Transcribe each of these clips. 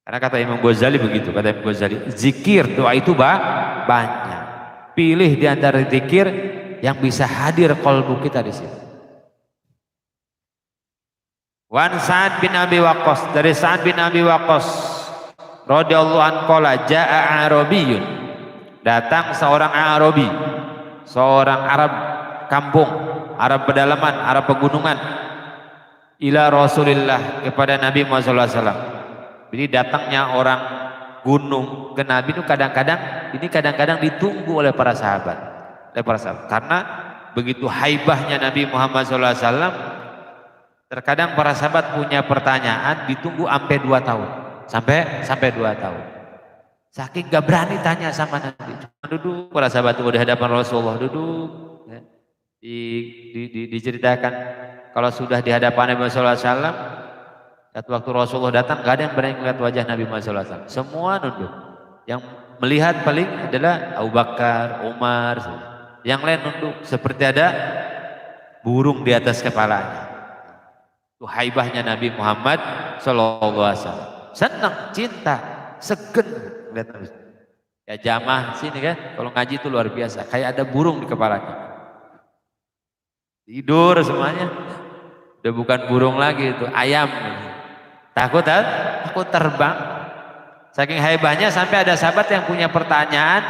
Karena kata Imam Ghazali begitu, kata Imam Ghazali, zikir doa itu banyak. Pilih di antara zikir yang bisa hadir qalbu kita di situ. Wan Sa'ad bin Abi Waqqas, dari Sa'ad bin Abi Waqqas radhiyallahu anhu qala jaa Arabiyyun, datang seorang Arabi, seorang Arab kampung, Arab pedalaman, Arab pegunungan, ila Rasulillah, kepada Nabi Muhammad sallallahu alaihi wasallam. Jadi datangnya orang gunung ke Nabi itu kadang-kadang ditunggu oleh para sahabat, karena begitu haibahnya Nabi Muhammad sallallahu alaihi wasallam. Terkadang para sahabat punya pertanyaan ditunggu sampai 2 tahun, sampai 2 tahun. Saking gak berani tanya sama Nabi, cuma duduk. Para sahabat itu di hadapan Rasulullah duduk, ya. Diceritakan kalau sudah di hadapan Nabi sallallahu alaihi wasallam, satu waktu Rasulullah datang, gak ada yang berani melihat wajah Nabi Muhammad sallallahu alaihi wasallam. Semua nunduk. Yang melihat paling adalah Abu Bakar, Umar, yang lain nunduk seperti ada burung di atas kepalanya. Itu haibahnya Nabi Muhammad sallallahu alaihi wasallam. Senang, cinta, segen lihat Nabi. Ya jamaah sini kan, kalau ngaji itu luar biasa, kayak ada burung di kepalanya. Tidur semuanya. Udah bukan burung lagi, itu ayam. Takut terbang. Saking haibahnya sampai ada sahabat yang punya pertanyaan,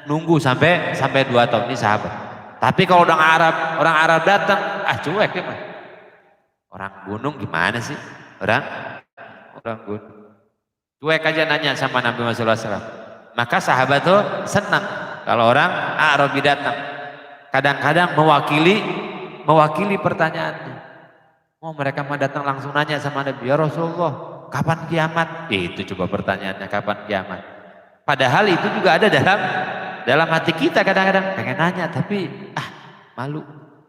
nunggu sampai 2 tahun. Ini sahabat. Tapi kalau orang Arab datang, cuek ya mah. Orang gunung gimana sih? Orang gunung. Cuek aja nanya sama Nabi Muhammad SAW. Maka sahabat tuh senang kalau orang Arabi datang. Kadang-kadang mewakili pertanyaannya. Mereka mah datang langsung nanya sama Nabi, ya Rasulullah, kapan kiamat? Itu coba pertanyaannya, kapan kiamat? Padahal itu juga ada dalam hati kita kadang-kadang pengen nanya, tapi malu.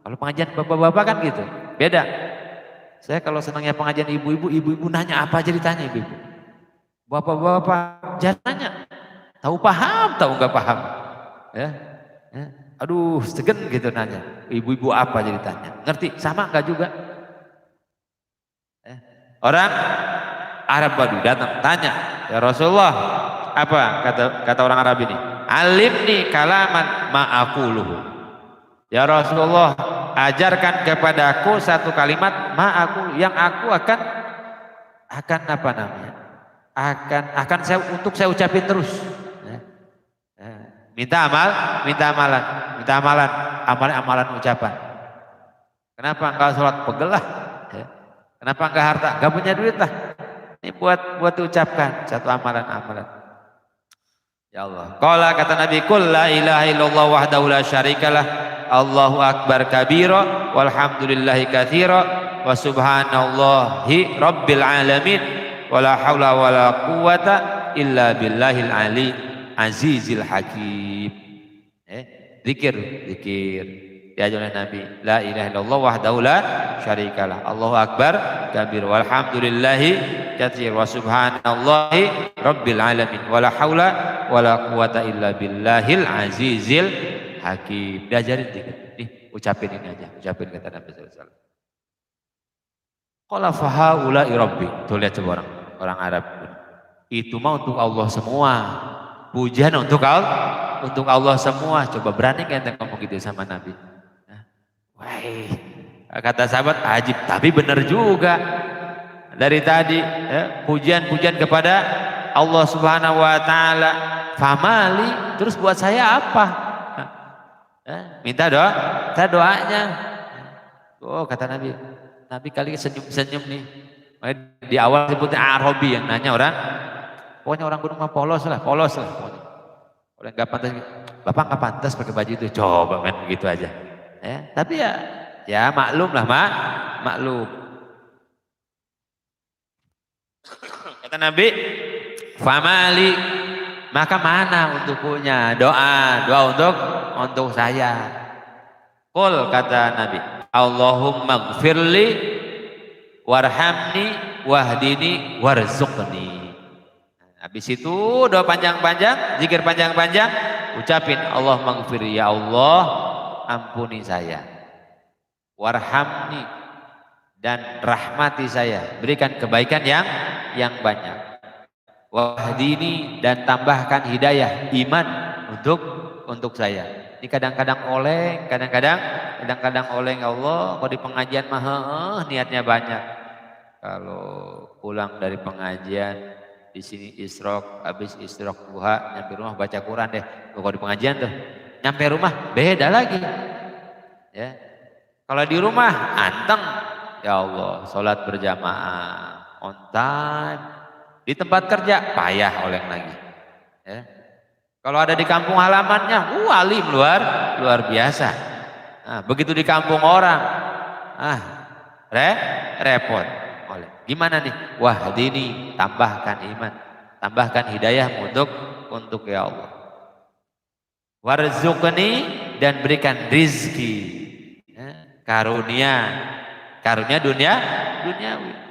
Kalau pengajian bapak-bapak kan gitu, beda. Saya kalau senangnya pengajian ibu-ibu nanya apa aja ditanya ibu-ibu. Bapak-bapak jangan nanya, tahu paham, tahu nggak paham. Ya. Aduh, segen gitu nanya. Ibu-ibu apa aja ditanya. Ngerti? Sama nggak juga? Orang Arab Badu datang tanya, ya Rasulullah, apa kata orang Arab ini? Alimni kalaman ma'akuluhu. Ya Rasulullah, ajarkan kepadaku satu kalimat ma'akul yang aku akan apa namanya? Akan saya ucapin terus. Minta amalan ucapan. Kenapa enggak sholat? Pegel lah. Kenapa enggak harta? Enggak punya duit lah. Ini buat ucapkan satu amalan. Ya Allah. Qala, kata Nabi, qul la ilaha illallah wahdahu la syarikalah, Allahu akbar kabira, walhamdulillahi katsira, wa subhanallahi rabbil alamin, wala haula wala quwata illa billahil ali azizil hakim. Zikir diajar oleh Nabi, la ilaha illallah wahdahu la syarikalah, Allahu akbar kabir, walhamdulillahi katsir, wa subhanallahi rabbil alamin, wala haula wala quwata illa billahil azizil hakim. Diajarin zikir. Nih, ucapin ini aja, ucapin kata Nabi sallallahu alaihi wasallam. Qala fa haula'i rabbi. Tuh lihat coba orang Arab. Itu mah untuk Allah semua. Pujian untuk Allah semua. Coba berani kan ngomong gitu sama Nabi? Wah, kata sahabat, ajib, tapi benar juga. Dari tadi pujian kepada Allah Subhanahu wa taala, famali, terus buat saya apa? Minta doanya. Oh, kata Nabi kali senyum-senyum nih. Di awal sebutnya Arabi, yang nanya pokoknya orang gunung mah polos lah pokoknya. Orang nggak pantas, bapak nggak pantas pakai baju itu, coba kan begitu aja. Tapi ya maklum lah, maklum. Kata Nabi, famali, maka mana untuknya doa untuk saya. Qul, kata Nabi, Allahumma gfirli warhamni wahdini warzuqni. Habis itu doa panjang-panjang, zikir panjang-panjang, ucapin Allahumma gfirli, ya Allah ampuni saya, warhamni, dan rahmati saya, berikan kebaikan yang yang banyak. Wahdini, dan tambahkan hidayah iman untuk saya. Ini kadang-kadang oleng, kadang-kadang oleng. Ya Allah, kalau di pengajian mah niatnya banyak. Kalau pulang dari pengajian di sini isrok, habis isrok duha, nyampe rumah baca Quran deh. Kalau di pengajian tuh, nyampe rumah beda lagi. Ya, kalau di rumah anteng, ya Allah, sholat berjamaah, on time. Di tempat kerja payah oleng lagi. Ya. Kalau ada di kampung halamannya, alim luar biasa. Nah, begitu di kampung orang, repot. Oleh. Gimana nih? Wahdini, tambahkan iman, tambahkan hidayah untuk ya Allah. Warzuqni, dan berikan rizki. Karunia duniawi.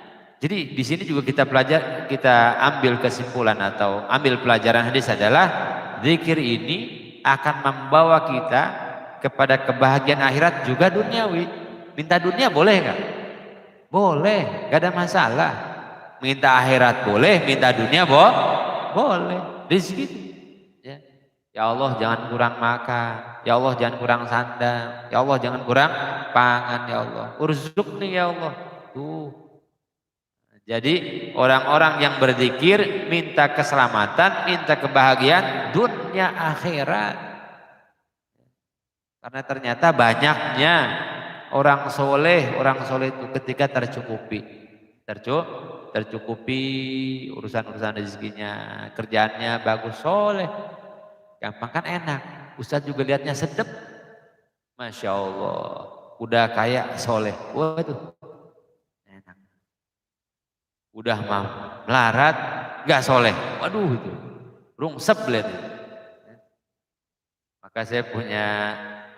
Jadi di sini juga kita ambil kesimpulan atau ambil pelajaran hadis adalah zikir ini akan membawa kita kepada kebahagiaan akhirat juga duniawi. Minta dunia boleh nggak? Boleh, nggak ada masalah. Minta akhirat boleh, minta dunia boleh. Rezeki. Ya Allah, jangan kurang makan. Ya Allah, jangan kurang sandang. Ya Allah, jangan kurang pangan. Ya Allah, urzuqni ya Allah. Jadi orang-orang yang berzikir minta keselamatan, minta kebahagiaan dunia akhirat. Karena ternyata banyaknya orang soleh itu ketika tercukupi urusan rezekinya, kerjaannya bagus, soleh, gampang kan enak. Ustadz juga lihatnya sedep, masya Allah, udah kayak soleh, waduh. Udah mau melarat, gak soleh, waduh itu rungsep lihat itu. Maka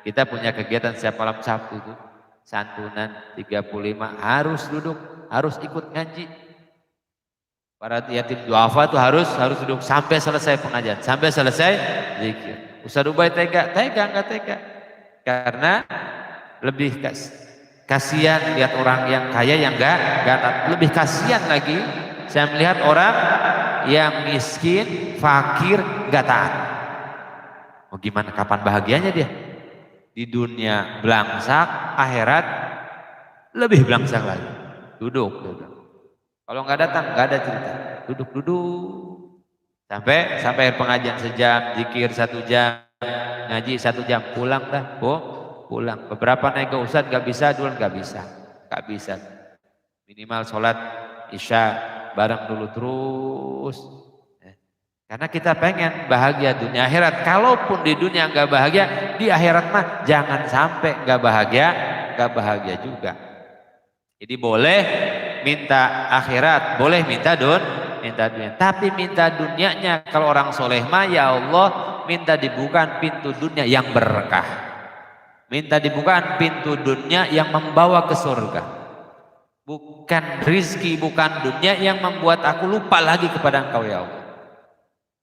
kita punya kegiatan setiap malam Sabtu itu santunan 35 harus duduk, harus ikut ngaji. Para yatim duafa itu harus duduk sampai selesai pengajian, sampai selesai zikir. Ustaz Ubay tega enggak tega, karena lebih kasihan lihat orang yang kaya yang enggak taat. Lebih kasihan lagi saya melihat orang yang miskin, fakir, enggak taat. Mau gimana, kapan bahagianya dia? Di dunia belangsak, akhirat lebih belangsak lagi. Duduk. Kalau enggak datang, enggak ada cerita. Duduk. Sampai akhir pengajian sejam, zikir 1 jam, ngaji 1 jam, pulang dah. Pulang. Beberapa naik ke Ustadz gak bisa, dulu gak bisa. Minimal sholat isya bareng dulu terus. Karena kita pengen bahagia dunia akhirat. Kalaupun di dunia gak bahagia, di akhirat mah jangan sampai gak bahagia juga. Jadi boleh minta akhirat, boleh minta dunia. Tapi minta dunianya kalau orang soleh mah ya Allah, minta dibuka pintu dunia yang berkah. Minta dibukakan pintu dunia yang membawa ke surga. Bukan rizki, bukan dunia yang membuat aku lupa lagi kepada Engkau ya Allah.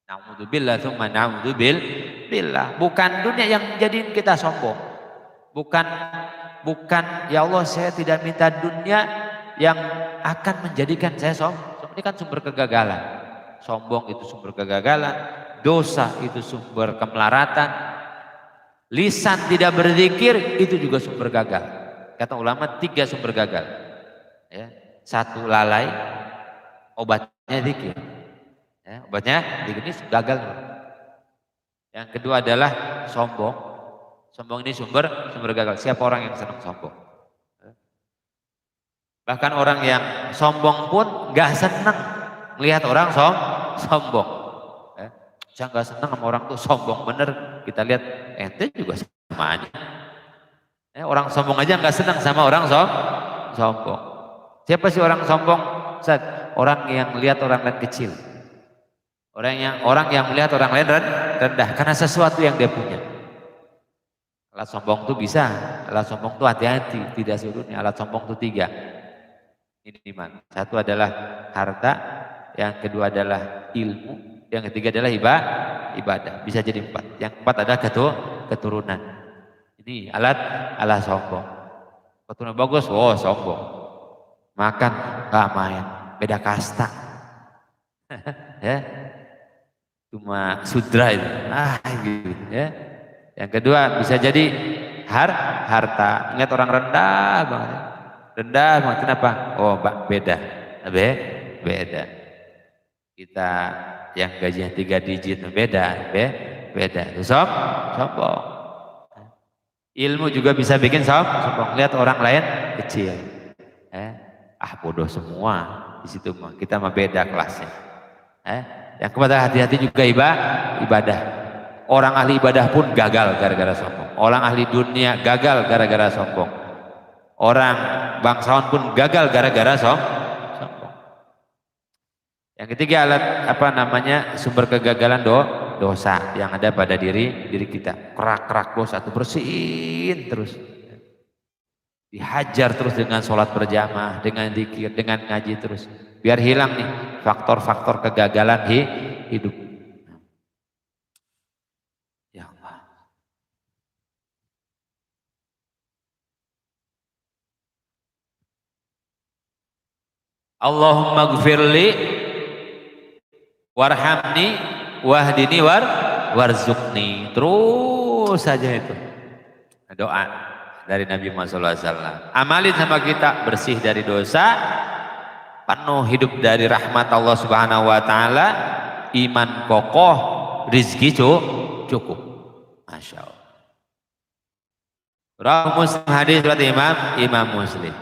Na'udzubillah tsumma na'udzubillah. Bukan dunia yang jadiin kita sombong. Bukan ya Allah, saya tidak minta dunia yang akan menjadikan saya sombong. Ini kan sumber kegagalan. Sombong itu sumber kegagalan. Dosa itu sumber kemelaratan. Lisan tidak berzikir itu juga sumber gagal. Kata ulama 3 sumber gagal. Ya, 1 lalai, obatnya zikir. Ya, obatnya zikir, ini gagal. Yang kedua adalah sombong. Sombong ini sumber gagal. Siapa orang yang senang sombong? Bahkan orang yang sombong pun gak senang melihat orang sombong. Saya gak senang sama orang tuh sombong bener. Kita lihat ente juga sama aja. Orang sombong aja gak senang sama orang sombong. Siapa sih orang sombong? Orang yang melihat orang lain kecil. Orang yang melihat orang lain rendah karena sesuatu yang dia punya. Alat sombong tuh bisa. Alat sombong tuh hati-hati, tidak seluruhnya. Alat sombong tuh 3. Ini iman. 1 adalah harta, yang kedua adalah ilmu, yang ketiga adalah ibadah. Bisa jadi 4. Yang 4 adalah keturunan. Ini alat sombong. Keturunan bagus, sombong. Makan gak main, beda kasta. Ya, cuma sudra itu. Gitu ya. Yang kedua bisa jadi harta. Ingat orang rendah banget. Rendah banget. Kenapa? Oh, beda. Beda. Kita yang gajinya 3 digit beda. Sombong. Ilmu juga bisa bikin sombong. Lihat orang lain kecil. Bodoh semua di situ mah. Kita mah beda kelasnya. Yang kepada hati-hati juga ibadah. Orang ahli ibadah pun gagal gara-gara sombong. Orang ahli dunia gagal gara-gara sombong. Orang bangsawan pun gagal gara-gara sombong. Yang ketiga sumber kegagalan dosa yang ada pada diri kita. Kerak dosa itu bersihin terus. Dihajar terus dengan sholat berjamaah, dengan zikir, dengan ngaji terus. Biar hilang nih faktor-faktor kegagalan hidup. Ya Allah. Allahumma gfirli warhamni wahdini warzuqni. Terus saja itu doa dari Nabi Muhammad SAW. Amalin sama kita, bersih dari dosa, penuh hidup dari rahmat Allah Subhanahu Wa Taala, iman kokoh, rizki cukup. Masya Allah. Rawi Muslim, hadis riwayat Imam Muslim.